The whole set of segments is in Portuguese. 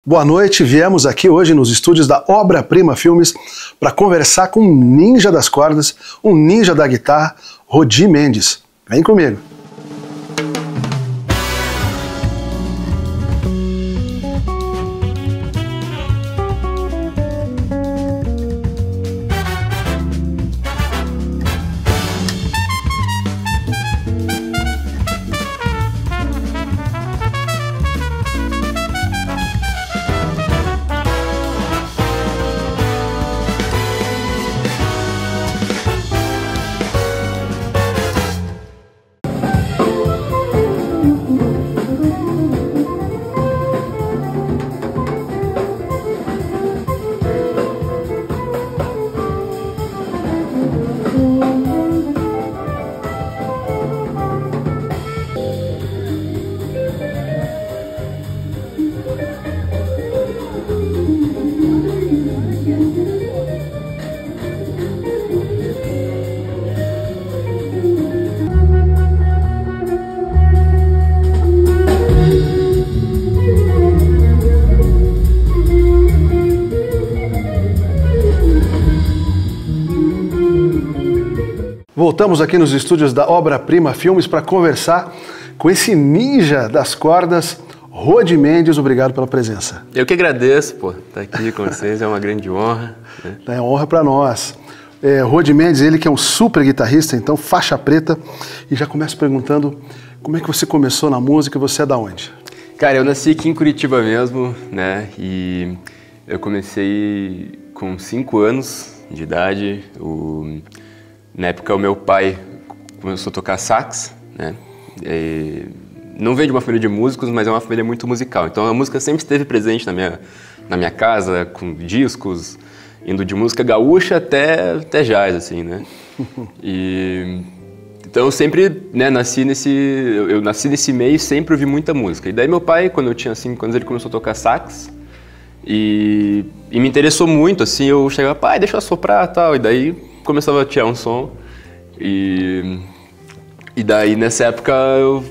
Boa noite, viemos aqui hoje nos estúdios da Obra Prima Filmes para conversar com um ninja das cordas, um ninja da guitarra, Rodi Mendes. Vem comigo. Voltamos aqui nos estúdios da Obra Prima Filmes para conversar com esse ninja das cordas, Rodi Mendes. Obrigado pela presença. Eu que agradeço, pô, estar aqui com vocês, é uma grande honra. Né? É honra para nós. Rodi Mendes, ele que é um super guitarrista, então faixa preta, e já começo perguntando como é que você começou na música e você é da onde? Cara, eu nasci aqui em Curitiba mesmo, né, e eu comecei com 5 anos de idade. Na época, o meu pai começou a tocar sax, né? Não veio de uma família de músicos, mas é uma família muito musical. Então, a música sempre esteve presente na minha casa, com discos, indo de música gaúcha até jazz, assim, né? Então, eu sempre, né, eu nasci nesse meio e sempre ouvi muita música. E daí, meu pai, quando eu tinha 5 anos, ele começou a tocar sax. E me interessou muito, assim, eu chegava, pai, deixa eu soprar e tal. E daí começava a tirar um som. E daí, nessa época, eu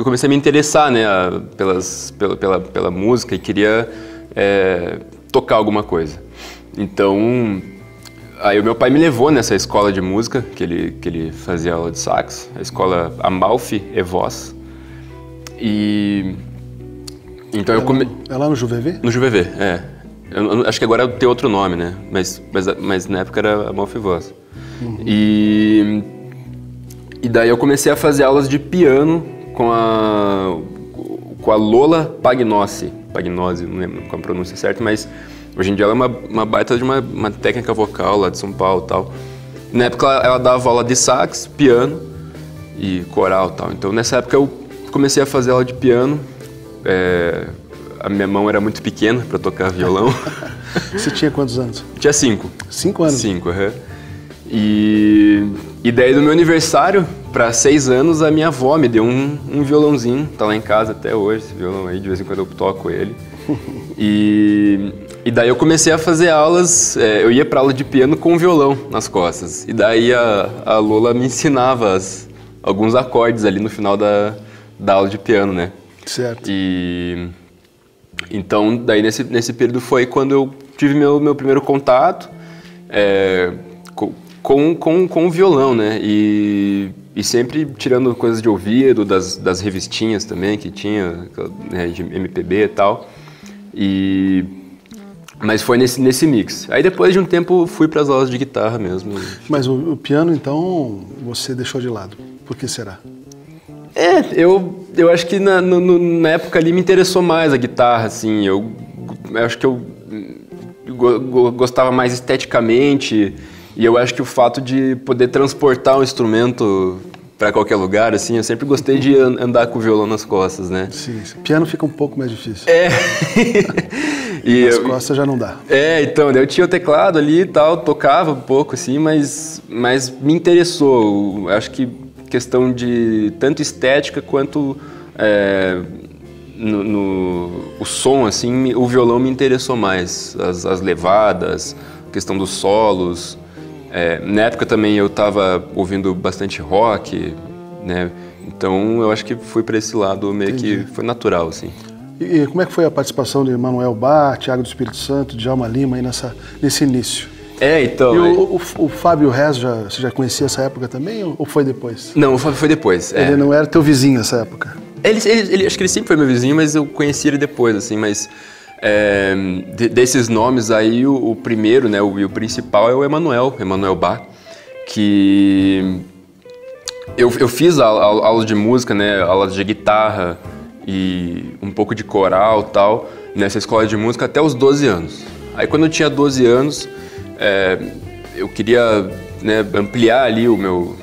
comecei a me interessar, né, pela música e queria tocar alguma coisa. Então, aí o meu pai me levou nessa escola de música, que ele fazia aula de sax, a escola Amalfi Evoz. Então É lá no JuVV? No JuVV, é. Eu acho que agora tem outro nome, né? Mas na época era Amalfi Evoz. Uhum. E daí eu comecei a fazer aulas de piano com a Lola Pagnosi. Pagnosi, não lembro qual a pronúncia certa, mas hoje em dia ela é uma baita de uma técnica vocal lá de São Paulo e tal. Na época ela dava aula de sax, piano e coral e tal. Então nessa época eu comecei a fazer aula de piano. A minha mão era muito pequena para tocar violão. Você tinha quantos anos? Tinha 5. 5 anos? 5, aham. E daí no meu aniversário, para 6 anos, a minha avó me deu um violãozinho. Tá lá em casa até hoje, esse violão aí, de vez em quando eu toco ele. E daí eu comecei a fazer aulas, eu ia para aula de piano com um violão nas costas. E daí a Lola me ensinava alguns acordes ali no final da aula de piano, né? Certo. Então, daí nesse período foi quando eu tive meu primeiro contato com o violão, né? E sempre tirando coisas de ouvido, das revistinhas também que tinha, né, de MPB e tal. Mas foi nesse mix. Aí depois de um tempo fui para as aulas de guitarra mesmo. Mas o piano, então, você deixou de lado. Por que será? Eu acho que na época ali me interessou mais a guitarra, assim. Eu acho que eu gostava mais esteticamente, e eu acho que o fato de poder transportar um instrumento para qualquer lugar, assim, eu sempre gostei de andar com o violão nas costas, né? Sim, piano fica um pouco mais difícil. Nas costas já não dá. Então, eu tinha o teclado ali e tal, tocava um pouco, assim, mas me interessou. Eu acho que questão de tanto estética quanto o som, assim, o violão me interessou mais, as levadas, a questão dos solos. Na época também eu estava ouvindo bastante rock, né? Então eu acho que fui para esse lado meio que foi natural, assim. E como é que foi a participação de Emanuel Bá, Thiago do Espírito Santo, Djalma Lima aí nesse início? Então... E o Fábio Rez, você já conhecia essa época também ou foi depois? Não, o Fábio foi depois. Ele não era teu vizinho nessa época? Acho que ele sempre foi meu vizinho, mas eu conheci ele depois, assim, mas... desses nomes aí, o primeiro, né, o principal é o Emanuel Bá, que eu fiz aulas de música, né, aulas de guitarra e um pouco de coral e tal, nessa escola de música até os 12 anos. Aí quando eu tinha 12 anos, eu queria, né, ampliar ali o meu,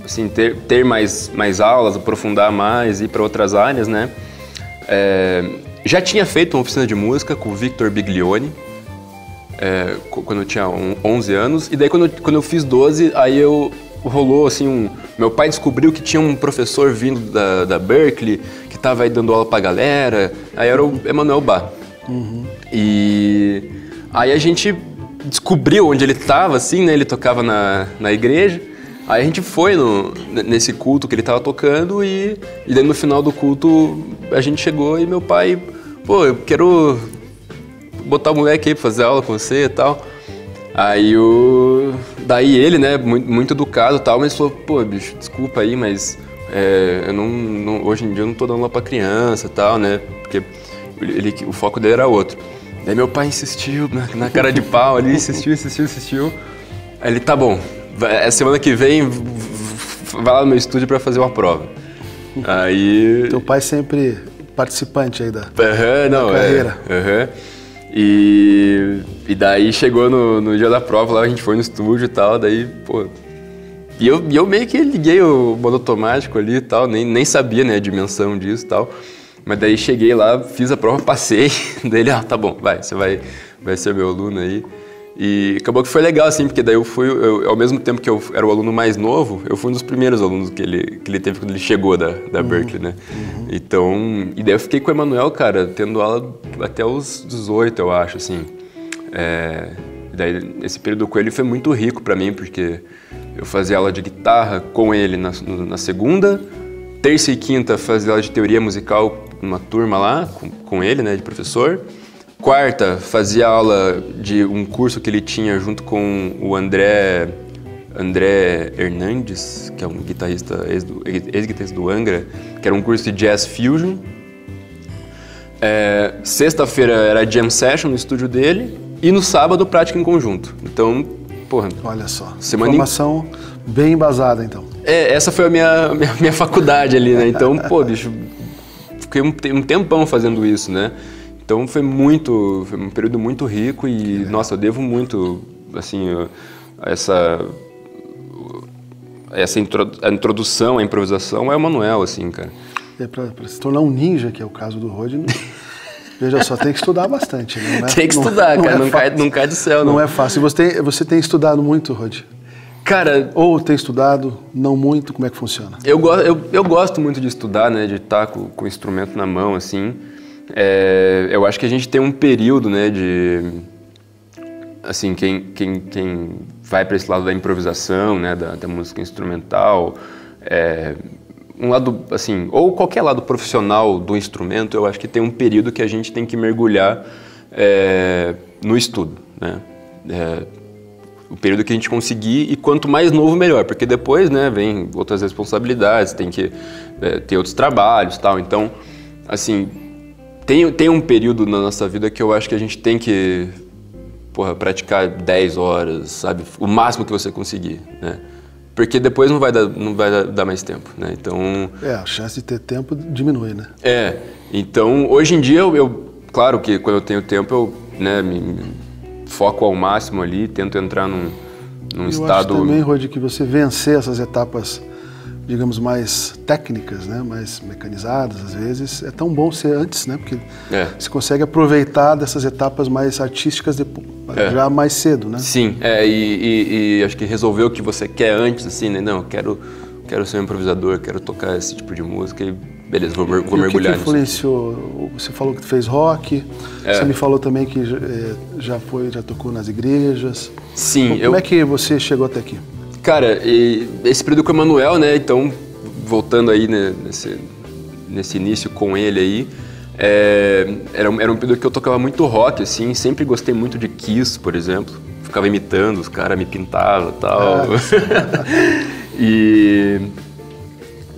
assim, ter mais aulas, aprofundar mais, ir para outras áreas, né. Já tinha feito uma oficina de música com o Victor Biglione, quando eu tinha 11 anos, e daí quando eu fiz 12, aí rolou assim, meu pai descobriu que tinha um professor vindo da Berklee, que estava aí dando aula pra galera, aí era o Emanuel Bá. Uhum. E aí a gente descobriu onde ele estava, assim, né, ele tocava na igreja, aí a gente foi nesse culto que ele estava tocando e daí no final do culto a gente chegou e meu pai, pô, eu quero botar o moleque aí pra fazer aula com você e tal. Aí daí ele, né, muito educado e tal, mas falou, pô, bicho, desculpa aí, mas eu não, hoje em dia eu não tô dando aula pra criança e tal, né, porque o foco dele era outro. Daí meu pai insistiu na cara de pau ali, insistiu. Aí ele, tá bom, semana que vem vai lá no meu estúdio pra fazer uma prova. Aí... Teu pai sempre participante aí da carreira. E daí chegou no dia da prova lá, a gente foi no estúdio e tal, daí, pô... E eu meio que liguei o modo automático ali e tal, nem sabia, né, a dimensão disso e tal. Mas daí cheguei lá, fiz a prova, passei, daí ele, tá bom, você vai ser meu aluno aí. E acabou que foi legal, assim, porque daí ao mesmo tempo que eu era o aluno mais novo, eu fui um dos primeiros alunos que ele teve quando ele chegou da Berklee, né? Uhum. Então, e daí eu fiquei com o Emanuel, cara, tendo aula até os 18, eu acho, assim. Daí esse período com ele foi muito rico pra mim, porque eu fazia aula de guitarra com ele na segunda, terça e quinta fazia aula de teoria musical numa turma lá, com ele, né, de professor. Quarta, fazia aula de um curso que ele tinha junto com o André Hernandes, que é um guitarrista, ex-guitarrista do Angra, que era um curso de Jazz Fusion. Sexta-feira era Jam Session no estúdio dele e no sábado prática em conjunto. Então, porra... Olha só, formação bem embasada então. Essa foi a minha faculdade ali, né? Então, pô, bicho, fiquei um tempão fazendo isso, né? Então foi um período muito rico e, nossa, eu devo muito, assim, a introdução, a improvisação é o Emanuel, assim, cara. Pra se tornar um ninja, que é o caso do Rod, veja só, tem que estudar bastante, né? Tem que estudar, cara, não cai do céu, não. Não é fácil. Você tem estudado muito, Rod? Cara... Ou tem estudado, não muito, como é que funciona? Eu gosto muito de estudar, né, de estar com o instrumento na mão, assim. Eu acho que a gente tem um período, né, de... Assim, quem vai para esse lado da improvisação, né, da música instrumental, um lado, assim, ou qualquer lado profissional do instrumento, eu acho que tem um período que a gente tem que mergulhar no estudo, né? O período que a gente conseguir, e quanto mais novo, melhor, porque depois, né, vem outras responsabilidades, tem que ter outros trabalhos e tal. Então, assim, tem um período na nossa vida que eu acho que a gente tem que, praticar 10 horas, sabe? O máximo que você conseguir, né? Porque depois não vai dar mais tempo, né? Então... a chance de ter tempo diminui, né? Então, hoje em dia, claro que quando eu tenho tempo, eu, né, me foco ao máximo ali, tento entrar num estado... Eu acho também, Rod, que você vencer essas etapas, digamos, mais técnicas, né, mais mecanizadas, às vezes, é tão bom ser antes, né, porque você consegue aproveitar dessas etapas mais artísticas já mais cedo, né? Sim, e acho que resolver o que você quer antes, assim, né, não, quero ser um improvisador, quero tocar esse tipo de música e beleza, vou mergulhar nisso. O que influenciou? Você falou que fez rock, você me falou também que já tocou nas igrejas. Sim. Como é que você chegou até aqui? Cara, esse período com o Emanuel, né, então, voltando aí, né, nesse início com ele aí, Era um período que eu tocava muito rock, assim, sempre gostei muito de Kiss, por exemplo. Ficava imitando, os caras me pintavam e tal.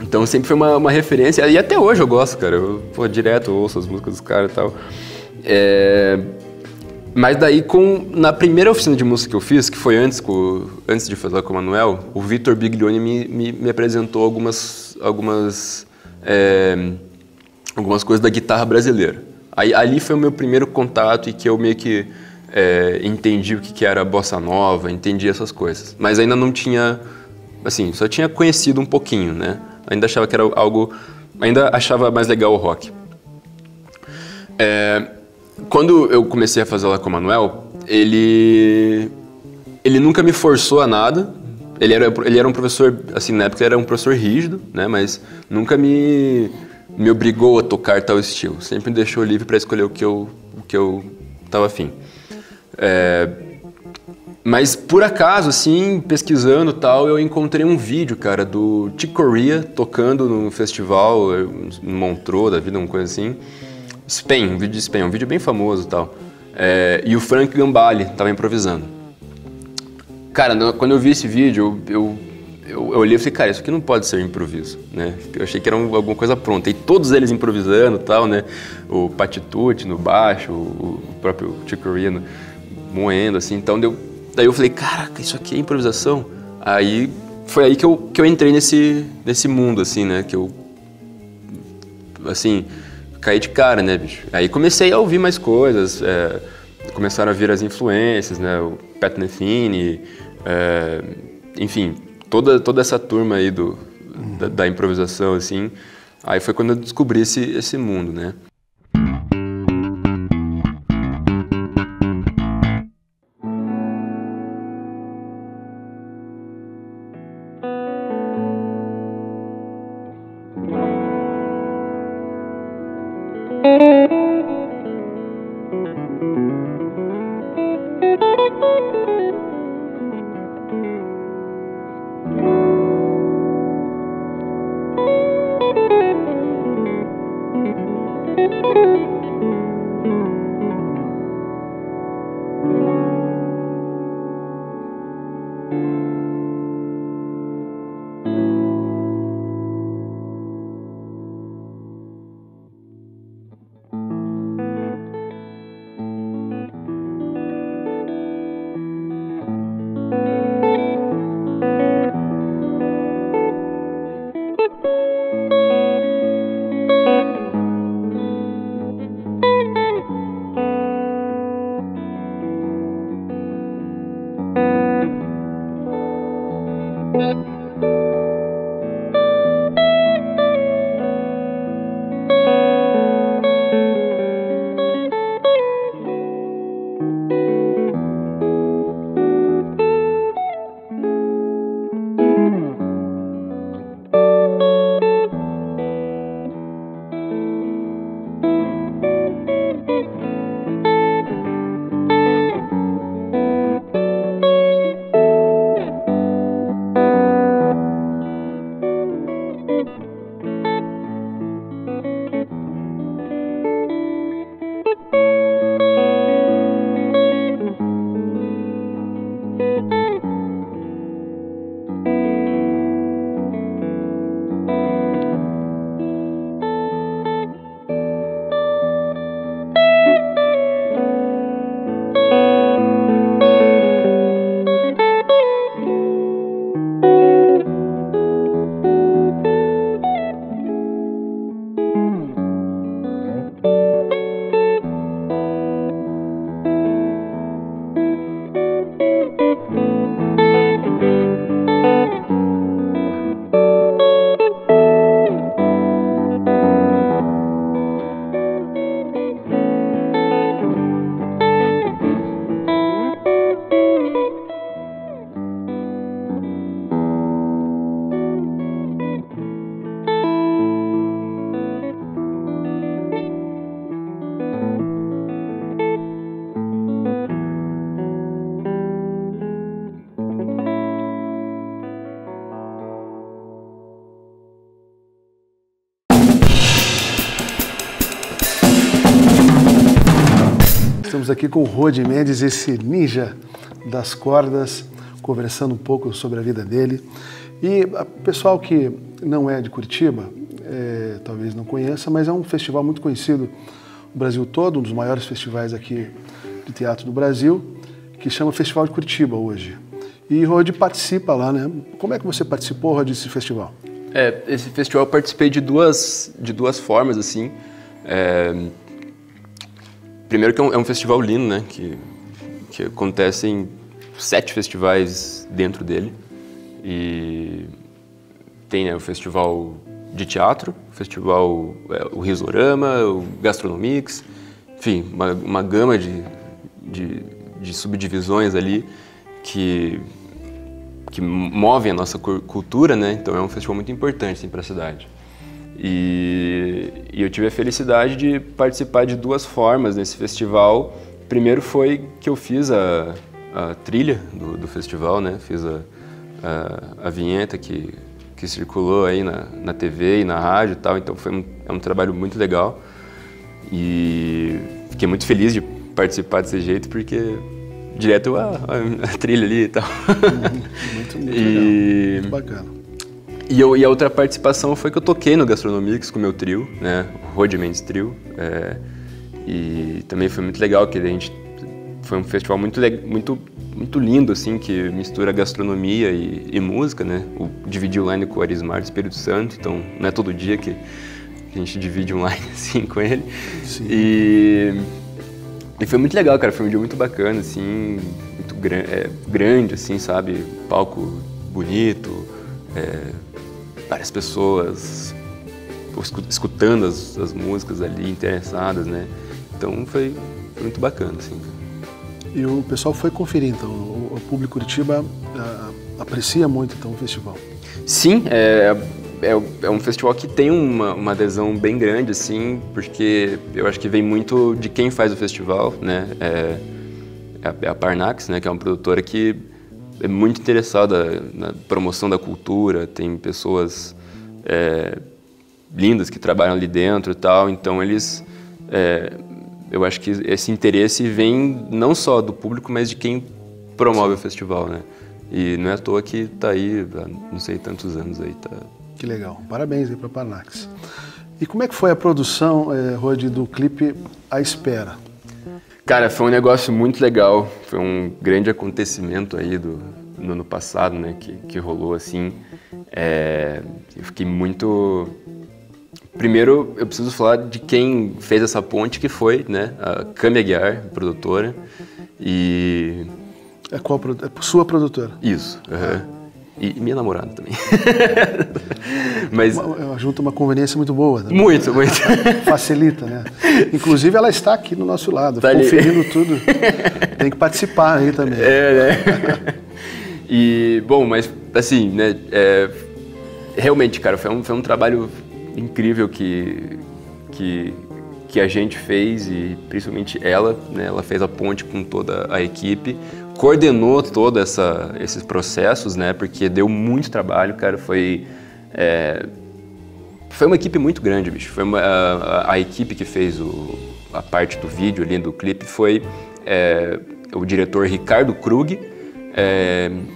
Então sempre foi uma referência, e até hoje eu gosto, cara. Direto ouço as músicas dos caras e tal. Mas daí, na primeira oficina de música que eu fiz, que foi antes de fazer com o Manuel, o Vitor Biglione me apresentou algumas coisas da guitarra brasileira. Ali foi o meu primeiro contato e que eu meio que entendi o que era bossa nova, entendi essas coisas. Mas ainda não tinha, assim, só tinha conhecido um pouquinho, né? Ainda achava que era ainda achava mais legal o rock. Quando eu comecei a fazer lá com o Manuel, ele nunca me forçou a nada. Ele era um professor, assim, na época ele era um professor rígido, né? Mas nunca me obrigou a tocar tal estilo. Sempre me deixou livre para escolher o que eu tava afim. Mas por acaso, assim, pesquisando e tal, eu encontrei um vídeo, cara, do Chick Corea tocando num festival, no Montreux, da vida, uma coisa assim. Um vídeo de Spain, um vídeo bem famoso e tal. E o Frank Gambale tava improvisando. Cara, quando eu vi esse vídeo, eu olhei e falei, cara, isso aqui não pode ser improviso, né? Eu achei que era alguma coisa pronta. E todos eles improvisando e tal, né? O Patitucci no baixo, o próprio Chick Corea moendo, assim. Então, daí eu falei, caraca, isso aqui é improvisação? Foi aí que eu entrei nesse mundo, assim, né? Que eu, assim, caí de cara, né, bicho? Aí comecei a ouvir mais coisas, começaram a vir as influências, né? O Pat Metheny, enfim, toda essa turma aí da improvisação, assim. Aí foi quando eu descobri esse mundo, né? Estamos aqui com o Rody Mendes, esse ninja das cordas, conversando um pouco sobre a vida dele. E o pessoal que não é de Curitiba, talvez não conheça, mas é um festival muito conhecido no Brasil todo, um dos maiores festivais aqui de teatro do Brasil, que chama Festival de Curitiba hoje. E Rody participa lá, né? Como é que você participou, Rody, desse festival? Esse festival eu participei de duas formas, assim. Primeiro que é um festival lindo, né? Que acontecem 7 festivais dentro dele. E tem, né, o festival de teatro, o festival, o Risorama, o Gastronomix, enfim, uma gama de subdivisões ali que movem a nossa cultura, né? Então é um festival muito importante assim, para a cidade. E eu tive a felicidade de participar de 2 formas nesse festival. Primeiro foi que eu fiz a trilha do festival, né? Fiz a vinheta que circulou aí na TV e na rádio e tal, então foi um trabalho muito legal. E fiquei muito feliz de participar desse jeito, porque direto a trilha ali e tal. Muito legal, muito bacana. E a outra participação foi que eu toquei no Gastronomix com o meu trio, né, o Rody Mendes Trio. E também foi muito legal, que a gente foi um festival muito lindo, assim, que mistura gastronomia e música, né. Dividi o line com o Arismar do Espírito Santo, então não é todo dia que a gente divide um line assim com ele. Sim. E foi muito legal, cara, foi um dia muito bacana, assim, muito grande, assim, sabe, palco bonito, várias pessoas escutando as músicas ali, interessadas, né, então foi muito bacana, assim. E o pessoal foi conferir, então, o público Curitiba aprecia muito, então, o festival. Sim, é um festival que tem uma adesão bem grande, assim, porque eu acho que vem muito de quem faz o festival, né? É a Parnax, né? Que é uma produtora que é muito interessada na promoção da cultura, tem pessoas lindas que trabalham ali dentro e tal, então eles... eu acho que esse interesse vem não só do público, mas de quem promove o festival, né? E não é à toa que tá aí, não sei, tantos anos aí, tá... Que legal. Parabéns aí para a Parnax. E como é que foi a produção, Rody, do clipe A Espera? Cara, foi um negócio muito legal. Foi um grande acontecimento aí no ano passado, né, que rolou assim. Eu fiquei muito... Primeiro, eu preciso falar de quem fez essa ponte, que foi, né, a Cami Aguiar, produtora. E... É sua produtora? Isso. E minha namorada também. Mas... Junta uma conveniência muito boa. Né? Muito. Facilita, né? Inclusive, ela está aqui do nosso lado, tá conferindo tudo. Tem que participar aí também. Né? E, bom, mas assim, né? Realmente, cara, foi um trabalho incrível que a gente fez, e principalmente ela, né? Ela fez a ponte com toda a equipe. Coordenou todos esses processos, né? Porque deu muito trabalho, cara. Foi uma equipe muito grande, bicho. Foi a equipe que fez a parte do vídeo ali, do clipe, foi o diretor Ricardo Krug,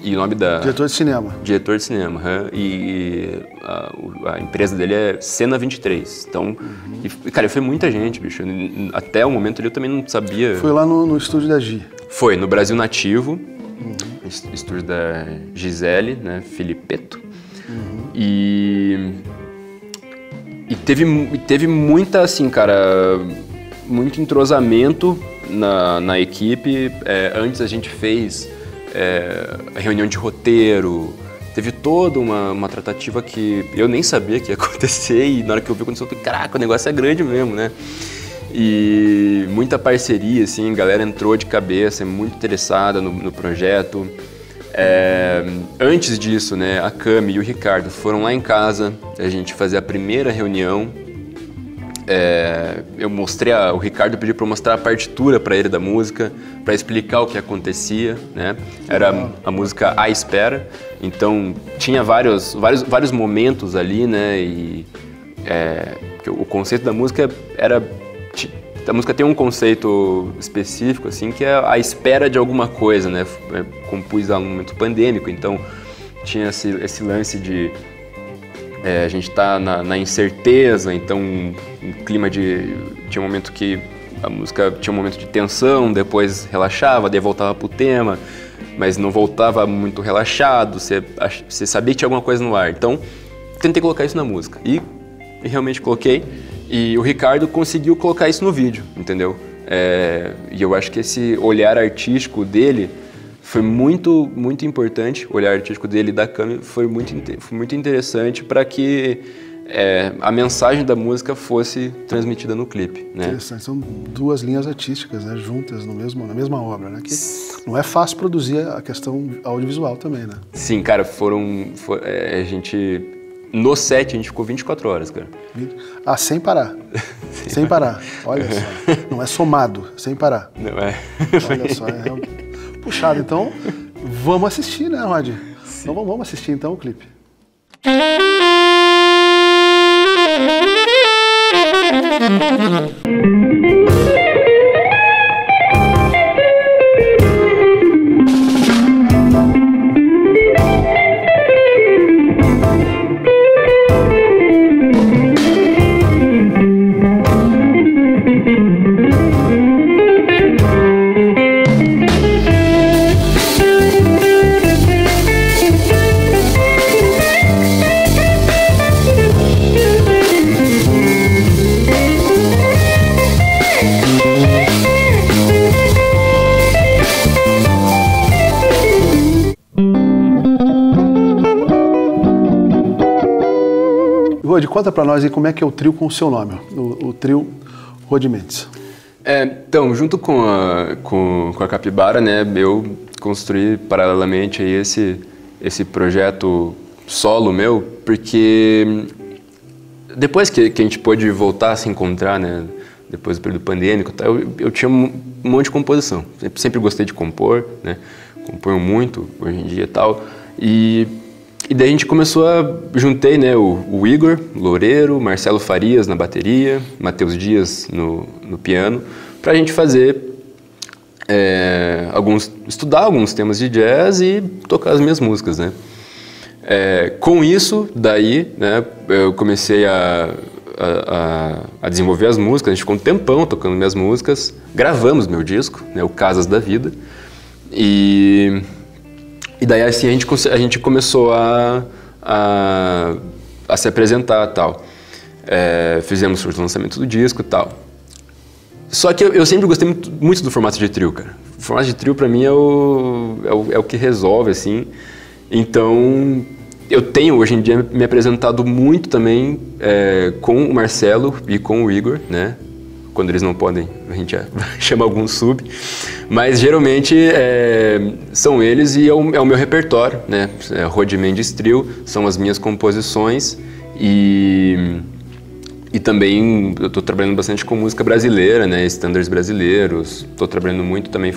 e o nome da... Diretor de cinema. Diretor de cinema, e a empresa dele é Cena 23. Então, cara, foi muita gente, bicho. Até o momento ali eu também não sabia... Foi lá no estúdio da Gi. Foi, no Brasil Nativo, estúdio da Gisele, né, Filipeto. E teve muita, assim, cara, muito entrosamento na equipe. Antes a gente fez a reunião de roteiro, teve toda uma tratativa que eu nem sabia que ia acontecer, e na hora que eu vi aconteceu, eu falei, caraca, o negócio é grande mesmo, né? E muita parceria, assim, a galera entrou de cabeça, muito interessada no projeto. Antes disso, né, a Cami e o Ricardo foram lá em casa, a gente fazer a primeira reunião. Eu mostrei, o Ricardo pediu para eu mostrar a partitura para ele da música, para explicar o que acontecia, né? Era a música A Espera, então tinha vários momentos ali, né? E o conceito da música era a música tem um conceito específico, assim, que é a espera de alguma coisa, né? Compus ela num momento pandêmico, então tinha esse lance de a gente tá na incerteza, então um clima de... Tinha um momento que a música tinha um momento de tensão, depois relaxava, daí voltava pro tema, mas não voltava muito relaxado, você sabia que tinha alguma coisa no ar. Então, tentei colocar isso na música e realmente coloquei. E o Ricardo conseguiu colocar isso no vídeo, entendeu? E eu acho que esse olhar artístico dele foi muito, muito importante. O olhar artístico dele da câmera foi muito interessante para que a mensagem da música fosse transmitida no clipe, né? Interessante. São duas linhas artísticas, né, juntas na mesma obra, né? Que não é fácil produzir a questão audiovisual também, né? Sim, cara, a gente... No set a gente ficou 24 horas, cara. Sem parar. Sem parar. Olha só. Não é somado, sem parar. Não é. Olha só, puxado. Então, vamos assistir, né, Rod? Então vamos assistir então o clipe. Rod, conta pra nós aí como é que é o trio com o seu nome, o trio Rod Mendes. Então, junto com a Capibara, né, eu construí paralelamente aí esse projeto solo meu, porque depois que a gente pôde voltar a se encontrar, né, depois do período pandêmico, eu tinha um monte de composição. Sempre gostei de compor, né, componho muito hoje em dia e tal, e daí a gente juntei, né, o Igor Loureiro, Marcelo Farias na bateria, Matheus Dias no piano, pra gente fazer estudar alguns temas de jazz e tocar as minhas músicas, né. Com isso, daí, né, eu comecei a desenvolver as músicas, a gente ficou um tempão tocando minhas músicas, gravamos meu disco, né, o Casas da Vida, e daí assim a gente começou a se apresentar e tal. Fizemos o lançamento do disco e tal. Só que eu sempre gostei muito do formato de trio, cara. O formato de trio pra mim é o que resolve, assim. Então, eu tenho hoje em dia me apresentado muito também com o Marcelo e com o Igor, né? Quando eles não podem, a gente chama algum sub. Mas geralmente são eles e é o meu repertório, né? Rod Mendes Trio, são as minhas composições e também eu estou trabalhando bastante com música brasileira, né? Standards brasileiros. Estou trabalhando muito também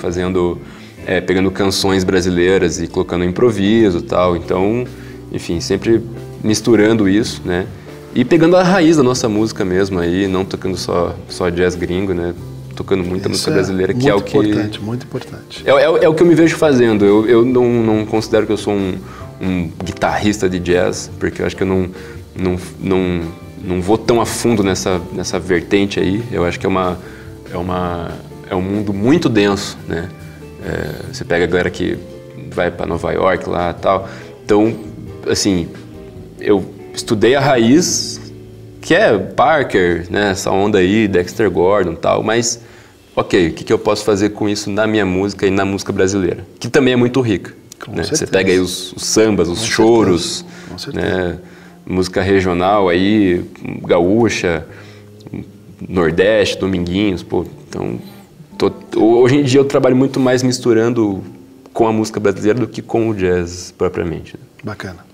pegando canções brasileiras e colocando improviso e tal. Então, enfim, sempre misturando isso, né? E pegando a raiz da nossa música mesmo aí, não tocando só jazz gringo, né? Tocando muita música brasileira, que é o que... Muito importante. É o que eu me vejo fazendo. Eu não considero que eu sou um guitarrista de jazz, porque eu acho que eu não vou tão a fundo nessa vertente aí. Eu acho que é um mundo muito denso, né? Você pega a galera que vai para Nova York lá e tal. Então, assim, eu estudei a raiz, que é Parker, né, essa onda aí, Dexter Gordon e tal, mas, ok, o que eu posso fazer com isso na minha música e na música brasileira? Que também é muito rica. Né? Você pega aí os sambas, os choros, né, música regional aí, gaúcha, Nordeste, Dominguinhos, pô, então... Hoje em dia eu trabalho muito mais misturando com a música brasileira do que com o jazz propriamente. Né? Bacana.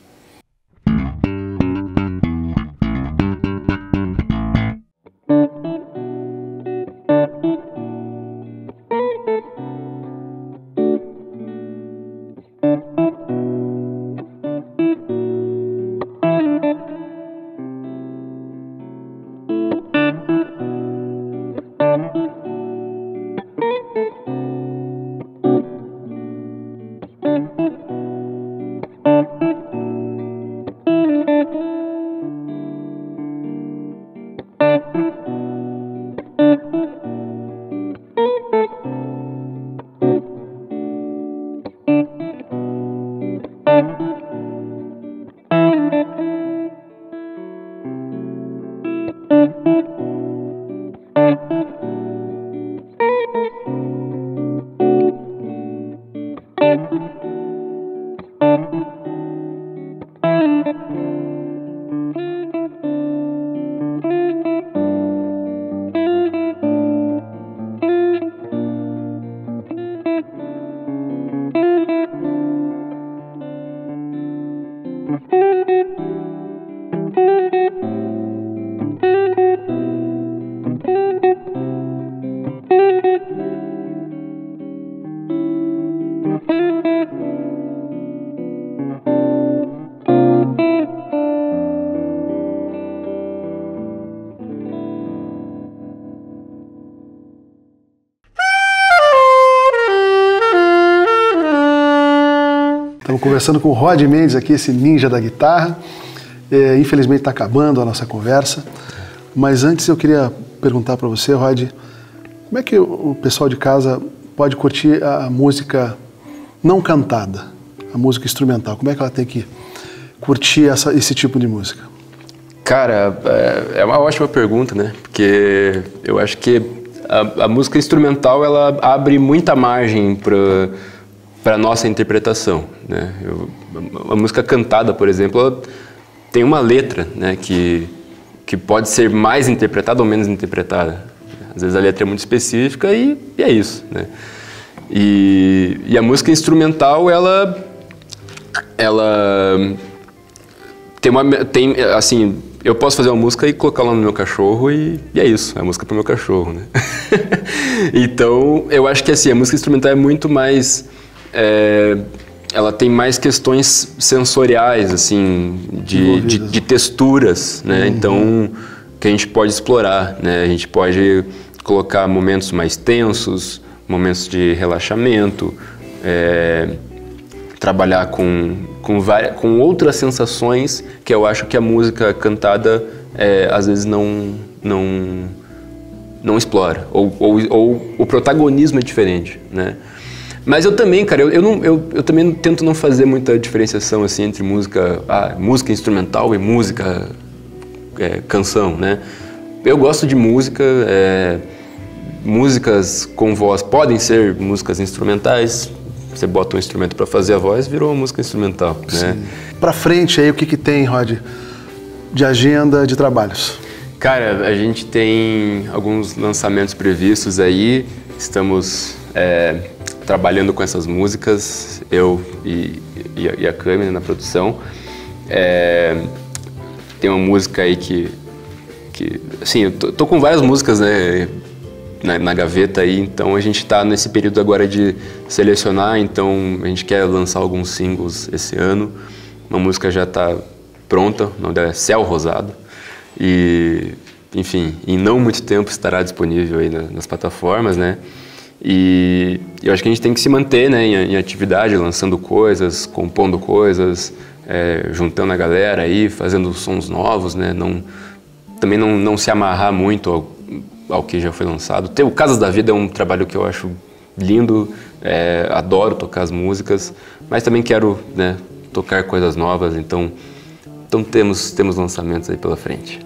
Estamos conversando com o Rod Mendes aqui, esse ninja da guitarra. Infelizmente está acabando a nossa conversa, mas antes eu queria perguntar para você, Rod, como é que o pessoal de casa pode curtir a música não cantada, a música instrumental? Como é que ela tem que curtir esse tipo de música? Cara, é uma ótima pergunta, né? Porque eu acho que a música instrumental, ela abre muita margem para a nossa interpretação, né? A música cantada, por exemplo, ela tem uma letra, né, que pode ser mais interpretada ou menos interpretada. Às vezes a letra é muito específica e é isso, né? E a música instrumental, ela tem assim, eu posso fazer uma música e colocar lá no meu cachorro e é isso, é a música pro meu cachorro, né? Então, eu acho que assim, a música instrumental é muito mais... ela tem mais questões sensoriais, assim, de texturas, né? Uhum. Então, que a gente pode explorar, né? A gente pode colocar momentos mais tensos, momentos de relaxamento, trabalhar com outras sensações que eu acho que a música cantada às vezes não explora, ou o protagonismo é diferente, né? Mas eu também, cara, eu também tento não fazer muita diferenciação assim entre música instrumental e música canção, né? Eu gosto de música, músicas com voz podem ser músicas instrumentais. Você bota um instrumento para fazer a voz, virou uma música instrumental, né? Para frente aí, o que tem, Rod, de agenda de trabalhos? Cara, a gente tem alguns lançamentos previstos aí, estamos trabalhando com essas músicas, eu e a Câmara na produção. Tem uma música aí que assim, eu tô com várias músicas, né, na gaveta aí, então a gente está nesse período agora de selecionar, então a gente quer lançar alguns singles esse ano. Uma música já está pronta, o nome dela é Céu Rosado, e enfim, em não muito tempo estará disponível aí nas plataformas, né? E eu acho que a gente tem que se manter, né, em atividade, lançando coisas, compondo coisas, juntando a galera aí, fazendo sons novos, né? Também não se amarrar muito ao que já foi lançado. O Casas da Vida é um trabalho que eu acho lindo, adoro tocar as músicas, mas também quero, né, tocar coisas novas, então temos lançamentos aí pela frente.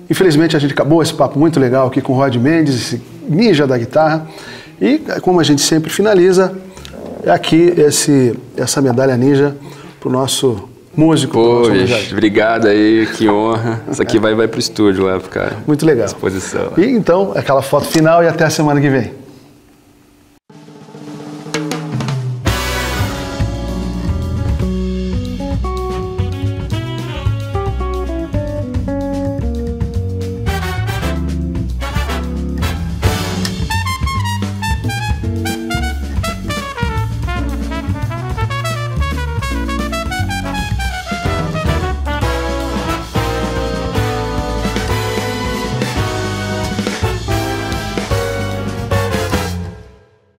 Infelizmente a gente acabou esse papo muito legal aqui com o Rod Mendes, esse ninja da guitarra, e como a gente sempre finaliza, aqui essa medalha ninja para o nosso músico. Pô, bicho, obrigado aí, que honra. Isso aqui vai pro estúdio lá, cara. Muito legal. Exposição. E então, aquela foto final e até a semana que vem.